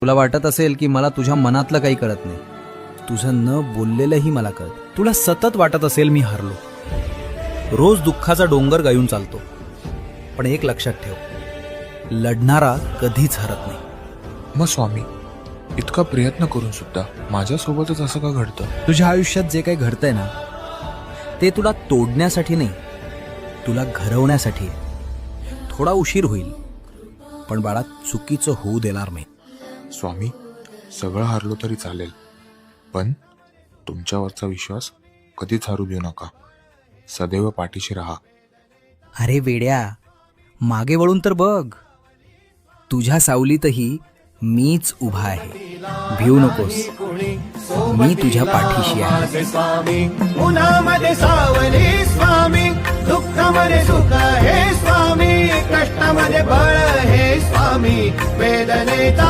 तुला वाटत असेल की मला तुझ्या मनातलं काही कळत नाही. तुझं न बोललेलंही मला कळत. तुला सतत वाटत असेल मी हारलो. रोज दुःखाचा डोंगर गायून चालतो. पण एक लक्षात ठेव, लढणारा कधीच हरत नाही. मग स्वामी, इतका प्रयत्न करून सुद्धा माझ्यासोबतच असं का घडतं? तुझ्या आयुष्यात जे काही घडतंय ना, ते तुला तोडण्यासाठी नाही, तुला घडवण्यासाठी. थोडा उशीर होईल, पण बाळा चुकीचं होऊ देणार नाही. स्वामी, सगळं हारलो तरी चालेल, पण तुमच्यावरचा विश्वास कधीच हरू देऊ नका. सदैव पाठीशी राहा. अरे वेड्या, मागे वळून तर बघ. तुझ्या सावलीतही मीच उभा आहे. भिवू नकोस, मी तुझ्या पाठीशी आहे. स्वामी उन्हामध्ये सावली स्वामी, दुःखामध्ये सुख हे स्वामी, कष्टामध्ये बळ हे स्वामी, वेदनेचा